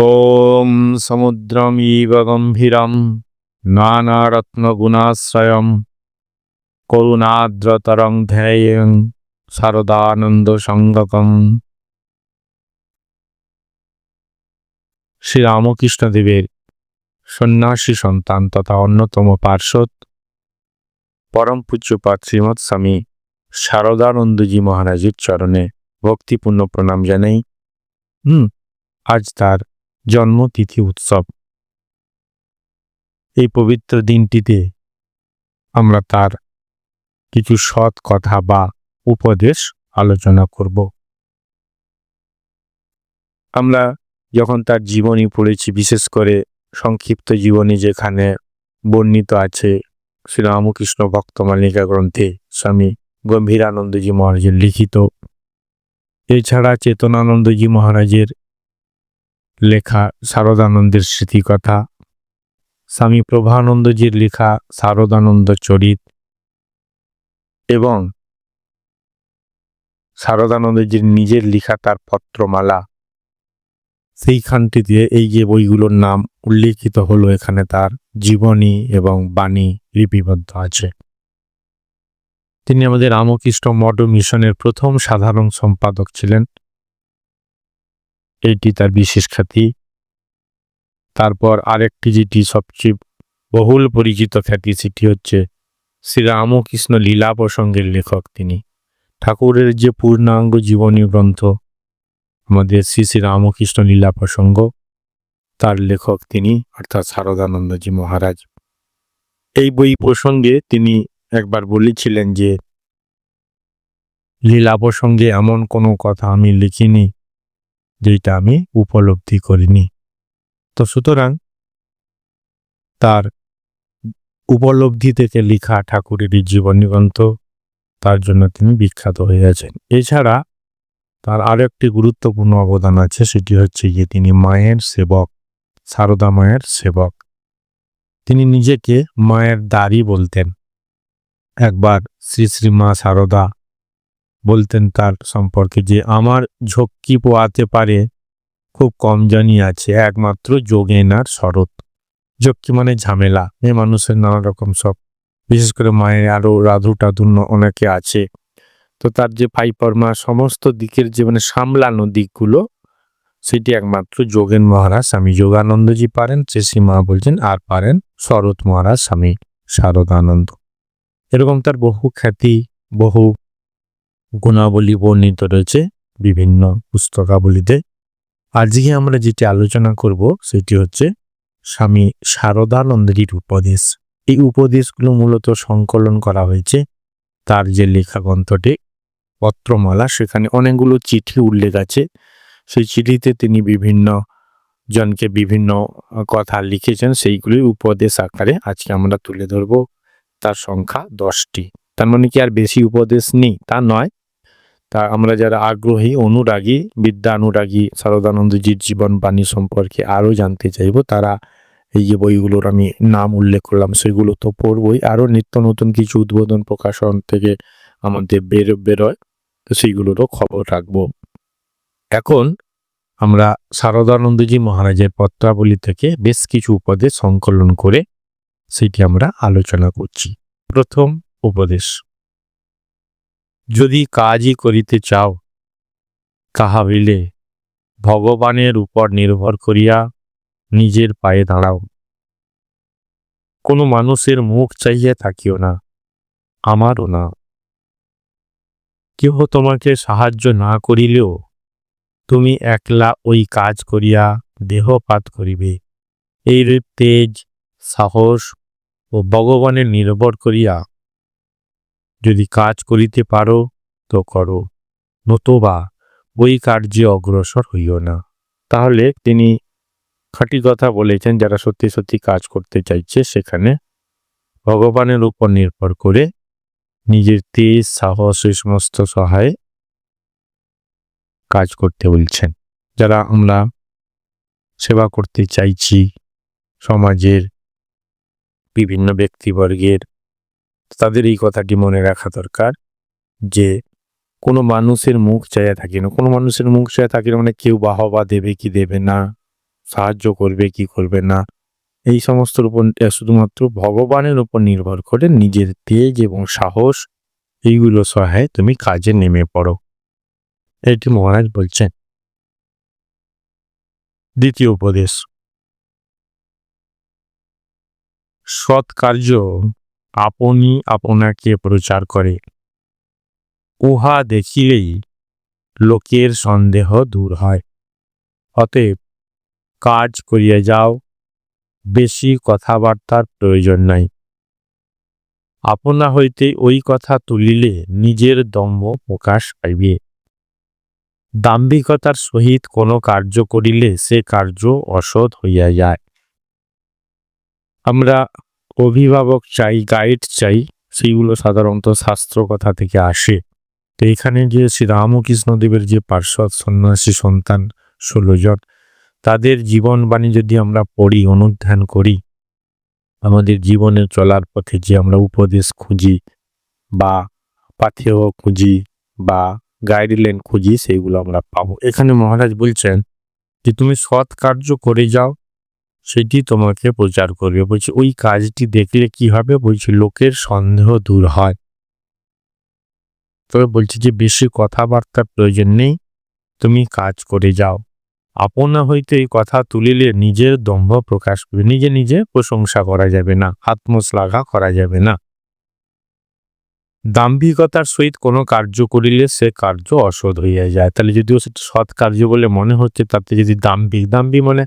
ॐ समुद्रमिव गम्भीरं नानारत्नगुणाश्रयं করুণাদ্রতরং ধ্যায়ং শারদানন্দ সংগকম। শ্রী রামকৃষ্ণদেবের সন্ন্যাসী সন্তান তথা অন্যতম পার্ষদ পরম পূজ্যপাদ শ্রীমৎ স্বামী শারদানন্দজি মহারাজের চরণে ভক্তিপূর্ণ প্রণাম জানাই। আজ তার জন্মতিথি উৎসব। এই পবিত্র দিনটিতে আমরা তার কিছু সৎ কথা বা উপদেশ আলোচনা করব। আমরা যখন তার জীবনী পড়েছি, বিশেষ করে সংক্ষিপ্ত জীবনী যেখানে বর্ণিত আছে শ্রী রামকৃষ্ণ ভক্তমালিকা গ্রন্থে স্বামী গম্ভীরানন্দজি মহারাজের লিখিত, এছাড়া চেতনানন্দজি মহারাজের লেখা শারদানন্দের স্মৃতিকথা, স্বামী প্রভানন্দজির লেখা শারদানন্দ চরিত এবং শারদানন্দজির নিজের লেখা তার পত্রমালা, সেইখানটিতে এই যে বইগুলোর নাম উল্লিখিত হলো, এখানে তার জীবনী এবং বাণী লিপিবদ্ধ আছে। তিনি আমাদের রামকৃষ্ণ মঠ মিশনের প্রথম সাধারণ সম্পাদক ছিলেন, এইটি তার বিশেষ খ্যাতি। তারপর আরেকটি যেটি সবচেয়ে বহুল পরিচিত খ্যাতি, সেটি হচ্ছে শ্রী রামকৃষ্ণ লীলা প্রসঙ্গের লেখক তিনি। ঠাকুরের যে পূর্ণাঙ্গ জীবনী গ্রন্থ আমাদের শ্রী শ্রী রামকৃষ্ণ লীলা প্রসঙ্গ, তার লেখক তিনি, অর্থাৎ শারদানন্দজি মহারাজ। এই বই প্রসঙ্গে তিনি একবার বলেছিলেন যে লীলা প্রসঙ্গে এমন কোনো কথা আমি লিখিনি যেটা আমি উপলব্ধি করিনি। তো সুতরাং তার উপলব্ধি থেকে লেখা ঠাকুরের জীবনী গ্রন্থ, তার জন্য তিনি বিখ্যাত হয়ে আছেন। এছাড়া তার আরো একটি গুরুত্বপূর্ণ অবদান আছে, সেটি হচ্ছে যে তিনি মায়ের সেবক, সারদা মায়ের সেবক। তিনি নিজেকে মায়ের দাড়ি বলতেন। একবার শ্রী শ্রী মা সারদা বলতেন তার সম্পর্কে যে আমার ঝক্কি পোয়াতে পারে খুব কম জানি আছে, একমাত্র যোগেনার শরৎ। ঝক্কি মানে ঝামেলা, মেয়ে মানুষের নানা রকম সব, বিশেষ করে মায়ের আরো রাধু টাধু অনেকে আছে। তো তার যে ফাইপরমা সমস্ত দিকের যে মানে সামলানো দিকগুলো, সেটি একমাত্র যোগেন মহারাজ স্বামী যোগানন্দজি পারেন, শ্রী মা বলছেন, আর পারেন শরৎ মহারাজ স্বামী শারদানন্দ। এরকম তার বহু খ্যাতি, বহু গুণাবলী বর্ণিত রয়েছে বিভিন্ন পুস্তকাবলীতে। আজকে আমরা যেটি আলোচনা করব সেটি হচ্ছে স্বামী শারদানন্দের উপদেশ। এই উপদেশগুলো মূলত সংকলন করা হয়েছে তার যে লেখা গ্রন্থটি পত্রমালা, সেখানে অনেকগুলো চিঠি উল্লেখ আছে। সেই চিঠিতে তিনি বিভিন্ন জনকে বিভিন্ন কথা লিখেছেন, সেইগুলি উপদেশ আকারে আজকে আমরা তুলে ধরব। তার সংখ্যা 10টি। তার মানে কি আর বেশি উপদেশ নেই তা নয়। তা আমরা যারা আগ্রহী, অনুরাগী, বিদ্যা অনুরাগী শারদানন্দজির জীবন বাণী সম্পর্কে আরও জানতে চাইব, তারা এই যে বইগুলোর আমি নাম উল্লেখ করলাম সেগুলো তো পড়বই, আরও নিত্য নতুন কিছু উদ্বোধন প্রকাশন থেকে আমাদের বেরোয়, তো সেইগুলোরও খবর রাখবো। এখন আমরা শারদানন্দজি মহারাজের পত্রাবলী থেকে বেশ কিছু উপদেশ সংকলন করে সেটি আমরা আলোচনা করছি। প্রথম উপদেশ: যদি কাজই করিতে চাও কাহা হইলে ভগবানের উপর নির্ভর করিয়া নিজের পায়ে দাঁড়াও। কোনো মানুষের মুখ চাইয়া থাকিও না, আমারও না। কেহ তোমাকে সাহায্য না করিলেও তুমি একলা ওই কাজ করিয়া দেহপাত করিবে। এইরূপ তেজ, সাহস ও ভগবানের নির্ভর করিয়া যদি কাজ করিতে পারো তো করো, নতুবা ওই কার্যে অগ্রসর হইও না। তাহলে তিনি খাঁটি কথা বলেছেন, যারা সত্যি সত্যি কাজ করতে চাইছে সেখানে ভগবানের উপর নির্ভর করে নিজের তেজ, সাহস এই সমস্ত সহায়ে কাজ করতে বলছেন। যারা আমরা সেবা করতে চাইছি সমাজের বিভিন্ন ব্যক্তিবর্গের, তাদের এই কথাটি মনে রাখা দরকার যে কোনো মানুষের মুখ চাইয়া থাকি না। কোনো মানুষের মুখ চাইয়া থাকি না মানে কেউ বাহবা দেবে কি দেবে না, সাহায্য করবে কি করবে না, এই সমস্তর উপর শুধুমাত্র ভগবানের উপর নির্ভর করে নিজের তেজ এবং সাহস এইগুলো সহায় তুমি কাজে নেমে পড়ো। এটি মহারাজ বলছেন। দ্বিতীয় উপদেশ, সৎ কার্য আপনি আপনাকে প্রচার করে, উহা দেখিলেই লোকের সন্দেহ দূর হয়। অতএব কাজ করিয়া যাও, বেশি কথাবার্তার প্রয়োজন নাই। আপনা হইতে ওই কথা তুলিলে নিজের দম্ভ প্রকাশ পাইবে। দাম্ভিকতার সহিত কোনো কার্য করিলে সে কার্য অসৎ হইয়া যায়। আমরা অভিভাবক চাই, গাইড চাই, সেইগুলো সাধারণত শাস্ত্র কথা থেকে আসে। তো এখানে যে শ্রী রামকৃষ্ণদেবের যে পার্শ্বদ সন্ন্যাসী সন্তান 16 জন, তাদের জীবনবাণী যদি আমরা পড়ি, অনুধ্যান করি, আমাদের জীবনের চলার পথে যে আমরা উপদেশ খুঁজি বা পাথেয় খুঁজি বা গাইডলাইন খুঁজি, সেইগুলো আমরা পাবো। এখানে মহারাজ বলছেন যে তুমি সৎ কার্য করে যাও, সেটি তোমাকে প্রচার করবে। বলছে ওই কাজটি দেখলে কি হবে, বলছে লোকের সন্দেহ দূর হয়। তবে বলছে যে বেশি কথাবার্তার প্রয়োজন নেই, তুমি কাজ করে যাও। আপনা হইতে এই কথা তুলিলে নিজের দম্ভ প্রকাশ করবে। নিজে নিজে প্রশংসা করা যাবে না, আত্মশ্লাঘা করা যাবে না। দাম্ভিকতার সহিত কোনো কার্য করিলে সে কার্য অসৎ হইয়া যায়। তাহলে যদিও সেটা সৎ কার্য বলে মনে হচ্ছে, তাতে যদি দাম্ভিক মানে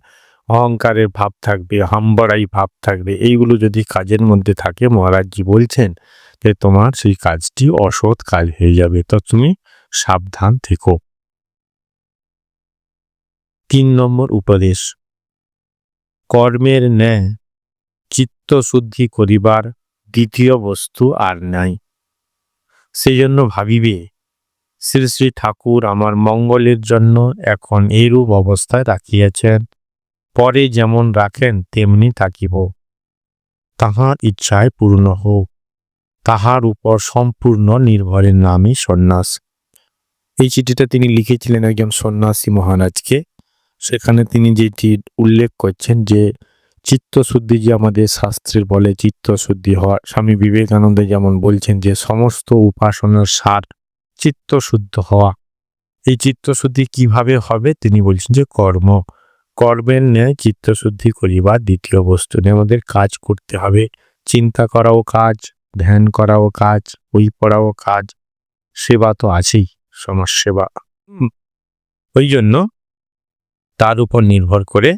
অহংকারের ভাব থাকবে, হাম্বড়াই ভাব থাকবে, এইগুলো যদি কাজের মধ্যে থাকে, মহারাজজি বলছেন যে তোমার সেই কাজটি অসৎ কাজ হয়ে যাবে। তো তুমি সাবধান থেকো। 3 নম্বর উপদেশ, কর্মের ন্যায় চিত্তশুদ্ধি করিবার দ্বিতীয় বস্তু আর নাই। সেই জন্য ভাবিবে শ্রী শ্রী ঠাকুর আমার মঙ্গলের জন্য এখন এইরূপ অবস্থায় রাখিয়াছেন, পরে যেমন রাখেন তেমনি থাকিব। তাহার ইচ্ছায় পূর্ণ হোক, তাহার উপর সম্পূর্ণ নির্ভরের নামই সন্ন্যাস। এই চিঠিটা তিনি লিখেছিলেন একজন সন্ন্যাসী মহারাজকে। সেখানে তিনি যেটি উল্লেখ করছেন যে চিত্তশুদ্ধি যে আমাদের শাস্ত্রের বলে চিত্তশুদ্ধি হওয়া, স্বামী বিবেকানন্দ যেমন বলছেন যে সমস্ত উপাসনার সার চিত্তশুদ্ধ হওয়া। এই চিত্তশুদ্ধি কিভাবে হবে তিনি বলছেন যে কর্মের ন্যায় চিত্তশুদ্ধি করিবার দ্বিতীয় বস্তু নিয়ে আমাদের কাজ করতে হবে। চিন্তা করাও কাজ, ধ্যান করাও কাজ, বই পড়াও কাজ, সেবা তো আছেই, সমাজ সেবা। ওই জন্য তার উপর নির্ভর করে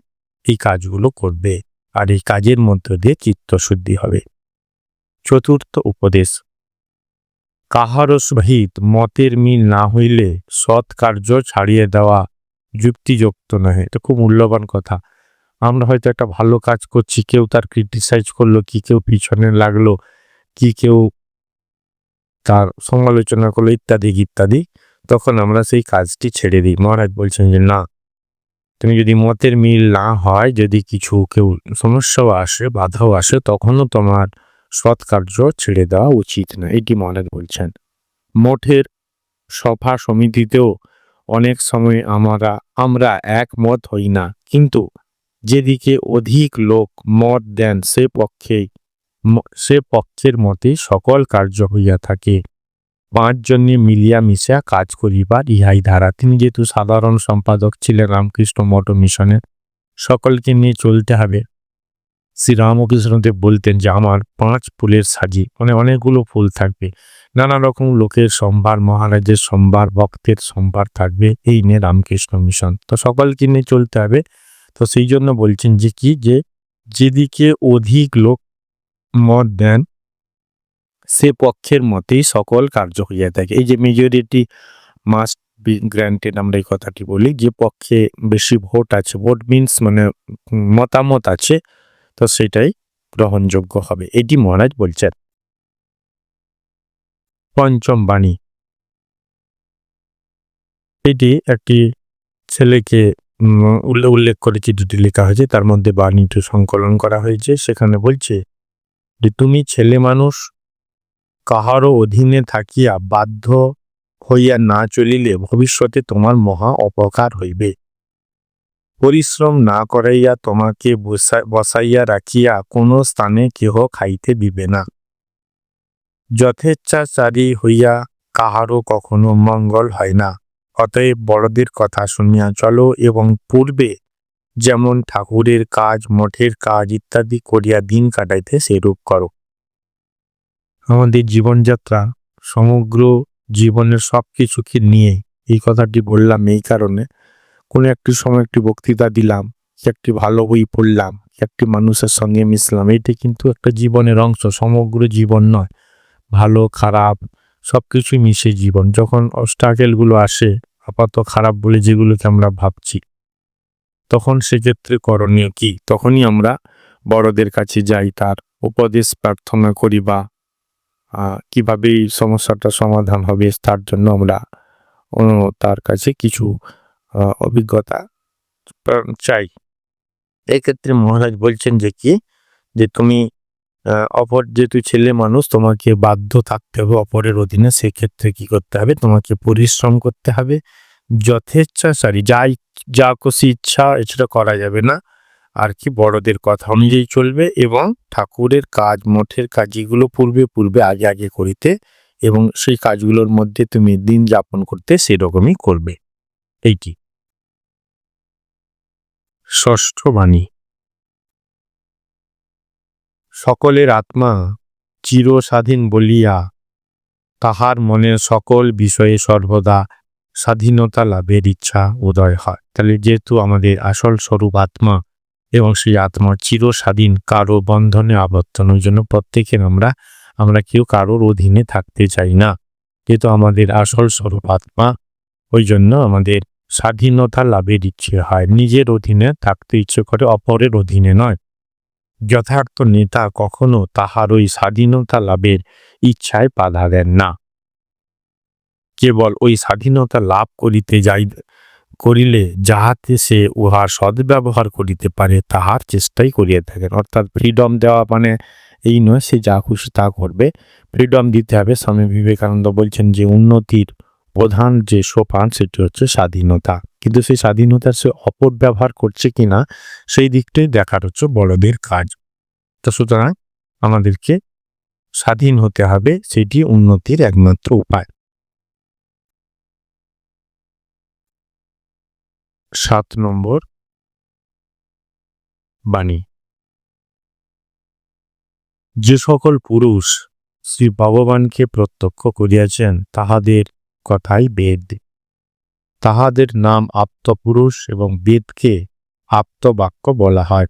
এই কাজগুলো করবে, আর এই কাজের মধ্য দিয়ে চিত্তশুদ্ধি হবে। চতুর্থ উপদেশ, কাহারও সহিত মতের মিল না হইলে সৎ কার্য ছাড়িয়ে দেওয়া যুক্তিযুক্ত নহে। এটা খুব মূল্যবান কথা। আমরা হয়তো একটা ভালো কাজ করছি, কেউ তার ক্রিটিসাইজ করলো, কি কেউ পিছনে লাগলো, কি কেউ তার সমালোচনা করলো, ইত্যাদি ইত্যাদি, তখন আমরা সেই কাজটি ছেড়ে দিই। মহারাজ বলছেন যে না, তুমি যদি মতের মিল না হয়, যদি কিছু কেউ সমস্যাও আসে, বাধাও আসে, তখনও তোমার সৎ কার্য ছেড়ে দেওয়া উচিত না। এটি মহারাজ বলছেন। মঠের সভা সমিতিতেও অনেক সময় আমরা একমত হই না, কিন্তু যেদিকে অধিক লোক মত দেন সে পক্ষের মতে সকল কার্য হইয়া থাকে। 5 জনে মিলিয়া মিশিয়া কাজ করিবার ইহাই ধারা। তিনি যেহেতু সাধারণ সম্পাদক ছিলেন রামকৃষ্ণ মঠ মিশনের, সকলকে নিয়ে চলতে হবে। শ্রী রামকৃষ্ণদেব বলতেন যে আমার 5 ফুলের সাজি, মানে অনেকগুলো ফুল থাকবে, নানা রকম লোকের সম্ভার, মহারাজের সম্ভার, ভক্তের সম্ভার থাকবে, এই নিয়ে রামকৃষ্ণ মিশন। তো সকলকে নিয়ে চলতে হবে। তো সেই জন্য বলছেন যে কি, যে যেদিকে অধিক লোক মত দেন সে পক্ষের মতেই সকল কার্য হইয়া থাকে। এই যে মেজরিটি মাস্ট বি গ্র্যান্টেড, আমরা এই কথাটি বলি, যে পক্ষে বেশি ভোট আছে, ভোট মিনস মানে মতামত আছে, তো সেটাই গ্রহণযোগ্য হবে। এটি মহারাজ বলছেন। পঞ্চম বাণী, এটি একটি ছেলেকে উল্লেখ করে চিঠিটি লেখা হয়েছে, তার মধ্যে বাণীটি সংকলন করা হয়েছে। সেখানে বলছে যে তুমি ছেলে মানুষ, কাহারও অধীনে থাকিয়া বাধ্য হইয়া না চলিলে ভবিষ্যতে তোমার মহা অপকার হইবে। পরিশ্রম না করাইয়া তোমাকে বসাইয়া রাখিয়া কোনো স্থানে কেহ খাইতে দিবে না। যথেচ্ছাচারী হইয়া কাহারও কখনো মঙ্গল হয় না। অতএব বড়দের কথা শুনিয়া চলো এবং পূর্বে যেমন ঠাকুরের কাজ, মঠের কাজ ইত্যাদি করিয়া দিন কাটাইতে সেরূপ করো। আমাদের জীবনযাত্রা সমগ্র জীবনের সবকিছুকে নিয়ে এই কথাটি বললাম এই কারণে, কোনো একটি সময় একটি বক্তৃতা দিলাম, একটি ভালো বই পড়লাম, একটি মানুষের সঙ্গে মিশলাম, এটি কিন্তু একটা জীবনের অংশ, সমগ্র জীবন নয়। ভালো খারাপ সবকিছুই মিশে জীবন। যখন অবস্টাকেলগুলো আসে আপাতত খারাপ বলে যেগুলোকে আমরা ভাবছি, তখন সেক্ষেত্রে করণীয় কি? তখনই আমরা বড়দের কাছে যাই, তার উপদেশ প্রার্থনা করি বা কিভাবে এই সমস্যাটা সমাধান হবে তার জন্য আমরা তার কাছে কিছু অভিজ্ঞতা চাই। এক্ষেত্রে মহারাজ বলছেন যে কি, যে তুমি অপর যেহেতু ছেলে মানুষ, তোমাকে বাধ্য থাকতে হবে অপরের অধীনে। সেক্ষেত্রে কি করতে হবে? তোমাকে পরিশ্রম করতে হবে, যথেচ্ছাচারী, যা খুশি ইচ্ছা এছাড়া করা যাবে না, আর কি বড়দের কথা অনুযায়ী চলবে, এবং ঠাকুরের কাজ, মঠের কাজ এগুলো পূর্বে আগে করিতে, এবং সেই কাজগুলোর মধ্যে তুমি দিন যাপন করতে সেরকমই করবে। এইটি ষষ্ঠ বাণী। সকলের আত্মা চিরস্বাধীন বলিয়া তাহার মনের সকল বিষয়ে সর্বদা স্বাধীনতা লাভের ইচ্ছা উদয় হয়। তাহলে যেহেতু আমাদের আসল স্বরূপ আত্মা, এবং সেই আত্মা চিরস্বাধীন, কারো বন্ধনে আবদ্ধ নয়, জন্য প্রত্যেকের আমরা কেউ কারোর অধীনে থাকতে চাই না। যেহেতু আমাদের আসল স্বরূপ আত্মা, ওই জন্য আমাদের স্বাধীনতা লাভের ইচ্ছে হয়, নিজের অধীনে থাকতে ইচ্ছে করে, অপরের অধীনে নয়। যথার্থ নেতা কখনো তাহার ওই স্বাধীনতা লাভের ইচ্ছায় বাধা দেন না, কেবল ওই স্বাধীনতা লাভ করিলে যাহাতে সে উহার সদ্ব্যবহার করিতে পারে তাহার চেষ্টাই করিয়া থাকেন। অর্থাৎ ফ্রিডম দেওয়া মানে এই নয় সে যা খুশি তা করবে, ফ্রিডম দিতে হবে। স্বামী বিবেকানন্দ বলছেন যে উন্নতির প্রধান যে সোপান সেটি হচ্ছে স্বাধীনতা, কিন্তু সেই স্বাধীনতার সে অপব্যবহার করছে কিনা সেই দিকটাই দেখার হচ্ছে বড়দের কাজ। তো সুতরাং আমাদেরকে স্বাধীন হতে হবে, সেটি উন্নতির একমাত্র উপায়। 7 নম্বর বাণী। যে সকল পুরুষ শ্রী ভগবানকে প্রত্যক্ষ করিয়াছেন তাহাদের কথাই বেদ, তাহাদের নাম আপ্তপুরুষ, এবং বেদকে আপ্তবাক্য বলা হয়।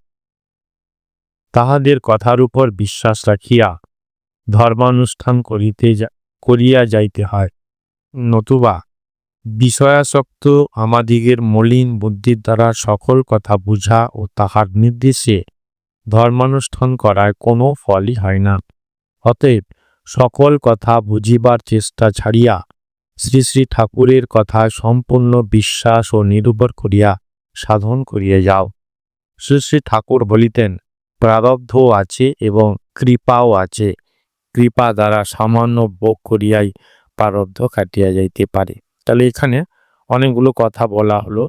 তাহাদের কথার উপর বিশ্বাস রাখিয়া ধর্মানুষ্ঠান করিয়া যাইতে হয়, নতুবা বিষয়াসক্ত আমাদিগের মলিন বুদ্ধির দ্বারা সকল কথা বুঝা ও তাহার নির্দেশে ধর্মানুষ্ঠান করায় কোনো ফলই হয় না। অতএব সকল কথা বুঝিবার চেষ্টা ছাড়িয়া শ্রী শ্রী ঠাকুরের কথায় সম্পূর্ণ বিশ্বাস ও নির্ভর করিয়া সাধন করিয়া যাও। শ্রী শ্রী ঠাকুর বলিতেন, প্রারব্ধ আছে এবং কৃপাও আছে, কৃপা দ্বারা সামান্য ভোগ করিয়াই প্রারব্ধ কাটিয়া যাইতে পারে। তাহলে এখানে অনেকগুলো কথা বলা হলো,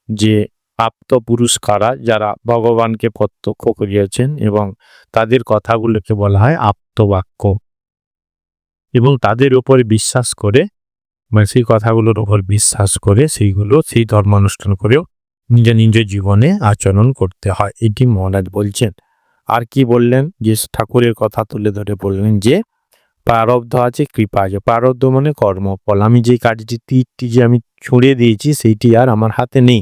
যে আপ্তপুরুষ কারা, যারা ভগবানকে প্রত্যক্ষ করিয়াছেন, এবং তাদের কথাগুলোকে বলা হয় আপ্তবাক্য, এবং তাদের উপর বিশ্বাস করে, মানে সেই কথাগুলোর উপর বিশ্বাস করে সেই ধর্মানুষ্ঠান করেও নিজের জীবনে আচরণ করতে হয়। এটি মহারাজ বলছেন। আর কি বললেন? যে ঠাকুরের কথা তুলে ধরে বললেন যে প্রারব্ধ আছে, কৃপা আছে। প্রারব্ধ মানে কর্মফল। আমি যে কাজটি তীরটি যে আমি ছুঁড়ে দিয়েছি সেইটি আর আমার হাতে নেই,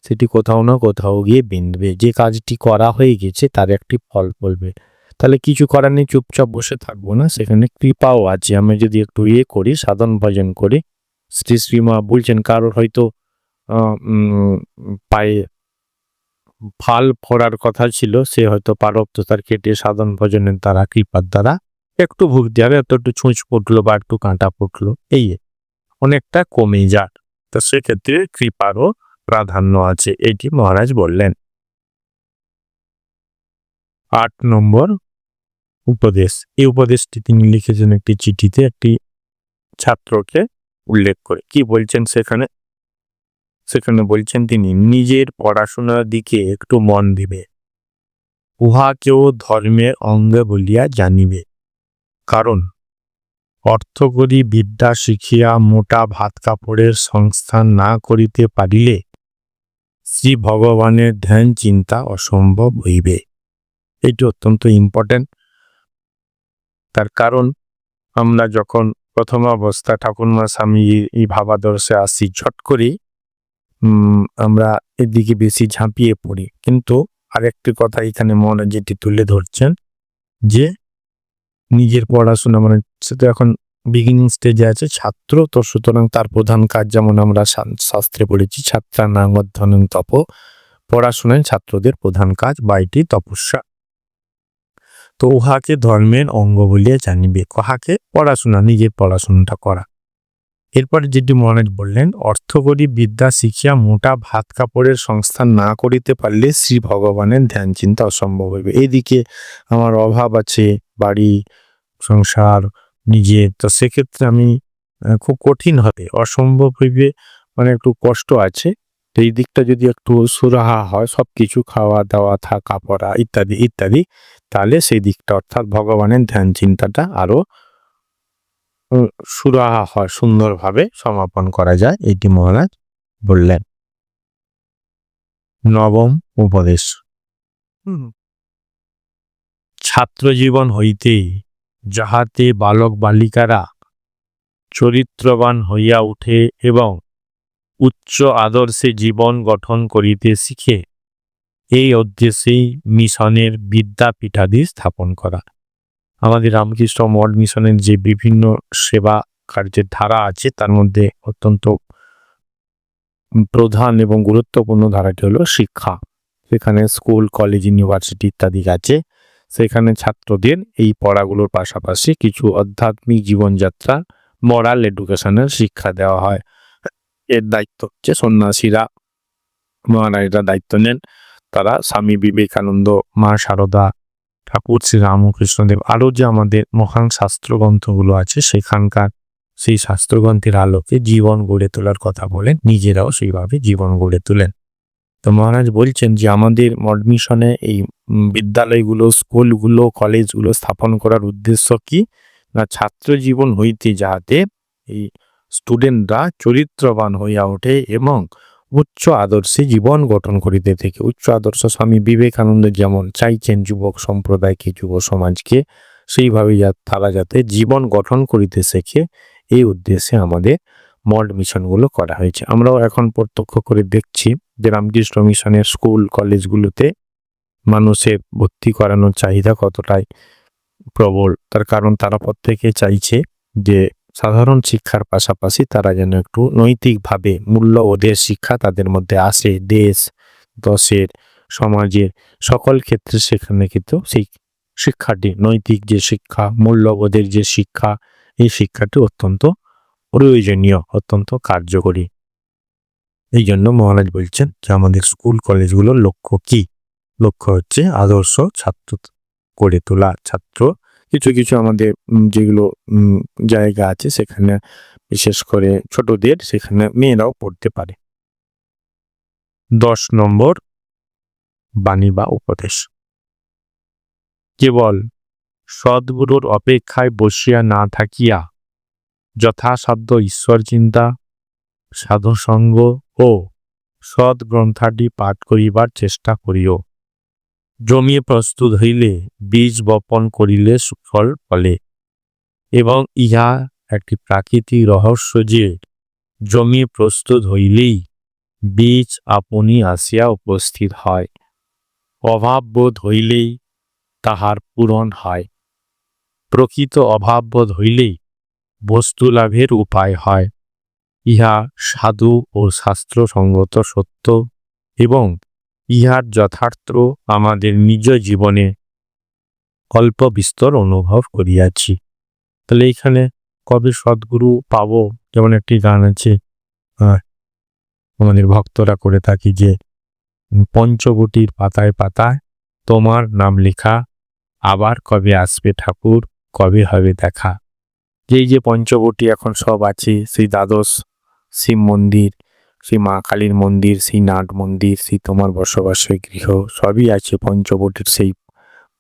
সেটি কোথাও না কোথাও গিয়ে বিঁধবে। যে কাজটি করা হয়ে গেছে তার একটি ফল পড়বে। তাহলে কিছু করার নেই, চুপচাপ বসে থাকবো না, সেখানে কৃপাও আছে। আমি যদি একটু করি, সাধন ভজন করি, শ্রীমা বলছেন কারোর হয়তো পায়ে ফাল ফোড়ার কথা ছিল, সে হয়তো প্রারব্ধতার কেটে সাধন ভজনের দ্বারা, কৃপার দ্বারা একটু ভুগতে হবে, একটু ছুঁচ পড়লো বা একটু কাঁটা পড়লো, এই অনেকটা কমে যাক। তো সেক্ষেত্রে কৃপারও প্রাধান্য আছে, এটি মহারাজ বললেন। 8 নম্বর উপদেশ। এই উপদেশটি তিনি লিখেছেন একটি চিঠিতে একটি ছাত্রকে উল্লেখ করে। কি বলছেন সেখানে? সেখানে বলছেন তিনি নিজের পড়াশোনার দিকে একটু মন দিবে, উহাকেও ধর্মের অঙ্গ বলিয়া জানিবে। কারণ অর্থ করি বিদ্যা শিখিয়া মোটা ভাত কাপড়ের সংস্থান না করিতে পারিলে শ্রী ভগবানের ধ্যান চিন্তা অসম্ভব হইবে। এটি অত্যন্ত ইম্পর্টেন্ট। তার কারণ আমরা যখন প্রথম অবস্থা ঠাকুরমা স্বামী এই ভাবাদর্শে আসি, ঝট করে আমরা এদিকে বেশি ঝাঁপিয়ে পড়ি। কিন্তু আরেকটি কথা এখানে মনে যেটি তুলে ধরছেন যে নিজের পড়াশোনা মানে সেটা এখন বিগিনিং স্টেজে আছে ছাত্র, তো সুতরাং তার প্রধান কাজ যেমন আমরা শাস্ত্রে পড়েছি ছাত্রানাং অধ্যয়নং তপ, পড়াশোনায় ছাত্রদের প্রধান কাজ বা এটি তপস্যা। তো উহাকে ধর্মের অঙ্গ বলিয়া জানিবে, কাহাকে? পড়াশোনা, নিজের পড়াশোনাটা করা। এরপরে যেটি মহারাজ বললেন, অর্থ করি বিদ্যা শিখিয়া মোটা ভাত কাপড়ের সংস্থান না করিতে পারলে শ্রী ভগবানের ধ্যান চিন্তা অসম্ভব হইবে। এইদিকে আমার অভাব আছে, বাড়ি সংসার নিজের, তো সেক্ষেত্রে আমি খুব কঠিন হবে, অসম্ভব হইবে, মানে একটু কষ্ট আছে। তো এই দিকটা যদি একটু সুরাহা হয়, সব কিছু খাওয়া দাওয়া থাকা পড়া ইত্যাদি ইত্যাদি, তাহলে সেই দিকটা অর্থাৎ ভগবানের ধ্যান চিন্তাটা আরো সুরাহা হয়, সুন্দরভাবে সমাপন করা যায়, এটি মহারাজ বললেন। নবম উপদেশ। ছাত্র জীবন হইতে যাহাতে বালক বালিকারা চরিত্রবান হইয়া উঠে এবং উচ্চ আদর্শে জীবন গঠন করিতে শিখে, এই উদ্দেশ্যেই মিশনের বিদ্যাপীঠাদি স্থাপন করা। আমাদের রামকৃষ্ণ মঠ মিশনের যে বিভিন্ন সেবা কার্যের ধারা আছে তার মধ্যে অত্যন্ত প্রধান এবং গুরুত্বপূর্ণ ধারাটি হলো শিক্ষা। সেখানে স্কুল, কলেজ, ইউনিভার্সিটি ইত্যাদি আছে। সেখানে ছাত্রদের এই পড়াগুলোর পাশাপাশি কিছু আধ্যাত্মিক জীবনযাত্রা, মরাল এডুকেশনের শিক্ষা দেওয়া হয়। এর দায়িত্ব হচ্ছে সন্ন্যাসীরা, মহারাজরা দায়িত্ব নেন। তারা স্বামী বিবেকানন্দ, মা শারদা, ঠাকুর শ্রী রামকৃষ্ণদেব, আরও যে আমাদের মহান শাস্ত্রগ্রন্থগুলো আছে সেখানকার সেই শাস্ত্রগ্রন্থের আলোকে জীবন গড়ে তোলার কথা বলেন, নিজেরাও সেইভাবে জীবন গড়ে তোলেন। তো মহারাজ বলছেন যে আমাদের মঠ মিশনে এই বিদ্যালয়গুলো, স্কুলগুলো, কলেজগুলো স্থাপন করার উদ্দেশ্য কি না, ছাত্র জীবন হইতে যাহাতে এই স্টুডেন্টরা চরিত্রবান হইয়া ওঠে এবং উচ্চ আদর্শে জীবন গঠন করিতে থেকে। উচ্চ আদর্শ স্বামী বিবেকানন্দ যেমন চাইছেন যুবক সম্প্রদায়কে, যুব সমাজকে, সেইভাবে তারা যাতে জীবন গঠন করিতে শেখে, এই উদ্দেশ্যে আমাদের মঠ মিশনগুলো করা হয়েছে। আমরাও এখন প্রত্যক্ষ করে দেখছি যে রামকৃষ্ণ মিশনের স্কুল কলেজগুলোতে মানুষের ভর্তি করানোর চাহিদা কতটাই প্রবল। তার কারণ তারা প্রত্যেকে চাইছে যে সাধারণ শিক্ষার পাশাপাশি তারা যেন একটু নৈতিকভাবে মূল্যবোধের শিক্ষা তাদের মধ্যে আসে, দেশ দশের সমাজের সকল ক্ষেত্রে সেখানে কিন্তু সেই শিক্ষাটি, নৈতিক যে শিক্ষা, মূল্যবোধের যে শিক্ষা, এই শিক্ষাটি অত্যন্ত প্রয়োজনীয়, অত্যন্ত কার্যকরী। এই জন্য মহারাজ বলছেন যে আমাদের স্কুল কলেজগুলোর লক্ষ্য কি? লক্ষ্য হচ্ছে আদর্শ ছাত্র করে তোলা। ছাত্র কিছু কিছু আমাদের যেগুলো জায়গা আছে সেখানে বিশেষ করে ছোটদের, সেখানে মেয়েরাও পড়তে পারে। 10 নম্বর বাণী বা উপদেশ। কেবল সদ্গুরুর অপেক্ষায় বসিয়া না থাকিয়া যথাসাধ্য ঈশ্বর চিন্তা, সাধুসঙ্গ ও সৎ গ্রন্থাদি পাঠ করিবার চেষ্টা করিও। জমিয়ে প্রস্তুত হইলে বীজ বপন করিলে সুফল ফলে। এবং ইহা একটি প্রাকৃতিক রহস্য যে জমি প্রস্তুত হইলেই বীজ আপনি আসিয়া উপস্থিত হয়। অভাব বোধ হইলেই তাহার পূরণ হয়। প্রকৃত অভাব বোধ হইলেই বস্তু লাভের উপায় হয়। ইহা সাধু ও শাস্ত্রসঙ্গত সত্য এবং ইহার যথার্থ আমাদের নিজ জীবনে অল্প বিস্তর অনুভব করিয়াছি। তাহলে এইখানে কবে সদ্গুরু পাবো, যেমন একটি গান আছে আমাদের ভক্তরা করে থাকি যে পঞ্চবটির পাতায় পাতায় তোমার নাম লেখা, আবার কবে আসবে ঠাকুর, কবে হবে দেখা। যেই যে পঞ্চবটি এখন সব আছে, সেই দ্বাদশ শিব মন্দির, সেই মা কালীর মন্দির, সেই নাট মন্দির, সেই তোমার বসবাসের গৃহ সবই আছে, পঞ্চবটির সেই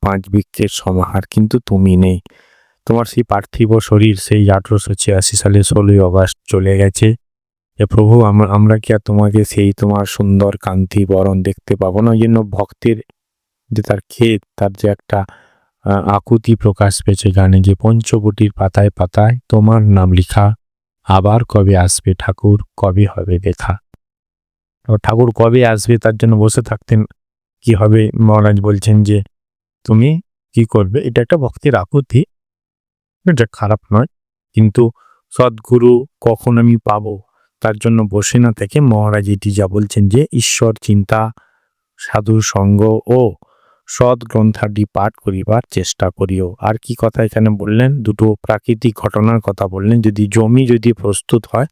5 বৃক্ষের সমাহার, কিন্তু তুমি নেই। তোমার সেই পার্থিব শরীর সেই 1886 সালে 16ই অগাস্ট চলে গেছে। এ প্রভু, আমরা কি আর তোমাকে সেই তোমার সুন্দর কান্তি বরণ দেখতে পাবো না? ওই জন্য ভক্তের যে তার ক্ষেত, তার যে একটা আকুতি প্রকাশ পেয়েছে গানে, যে পঞ্চবটির পাতায় পাতায় তোমার নাম লিখা, আবার কবে আসবে ঠাকুর, কবে হবে দেখা। ঠাকুর কবে আসবে তার জন্য বসে থাকতেন, কি হবে মহারাজ বলছেন যে তুমি কি করবে। এটা একটা ভক্তের আকুতি, এটা খারাপ নয়, কিন্তু সদ্গুরু কখন আমি পাবো তার জন্য বসে না থেকে মহারাজ এটি যা বলছেন যে ঈশ্বর চিন্তা, সাধু সঙ্গ ও সৎ গ্রন্থাদি পাঠ করিবার চেষ্টা করিও। আর কি কথা এখানে বললেন, দুটো প্রাকৃতিক ঘটনার কথা বললেন। জমি যদি প্রস্তুত হয়,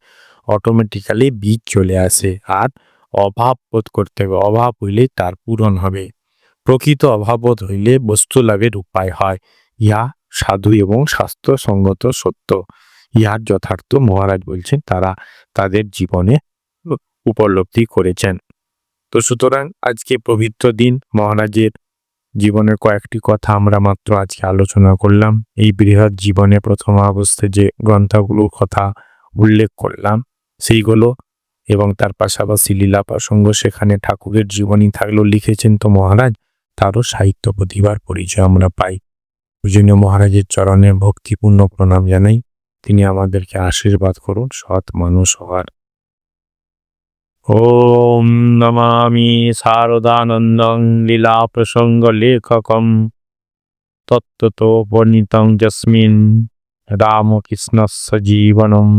অটোমেটিক্যালি বীজ চলে আসে, আর অভাব বোধ করতে হবে, অভাব হইলে তার পূরণ হবে। প্রকৃত অভাববোধ হইলে বস্তু লাভের উপায় হয়। ইহা সাধু এবং শাস্ত্রসঙ্গত সত্য। ইহার যথার্থ মহারাজ বলছেন তারা তাদের জীবনে উপলব্ধি করেছেন। তো সুতরাং আজকে পবিত্র দিন, মহারাজের জীবনের কয়েকটি কথা আমরা মাত্র আজকে আলোচনা করলাম। এই বৃহৎ জীবনে প্রথম অবস্থায় যে গ্রন্থগুলোর কথা উল্লেখ করলাম সেইগুলো, এবং তার পাশাপাশি লীলা প্রসঙ্গ, সেখানে ঠাকুরের জীবনী থাকলেও লিখেছেন তো মহারাজ, তারও সাহিত্য প্রতিভার পরিচয় আমরা পাই। পূজনীয় মহারাজের চরণে ভক্তিপূর্ণ প্রণাম জানাই। তিনি আমাদেরকে আশীর্বাদ করুন সৎ মানুষ হওয়ার। ওম নমামি শারদানন্দং লীলা প্রসঙ্গ লেখকম তত্ত্বতো বর্ণিতং যস্মিন রামকৃষ্ণস্য জীবনম।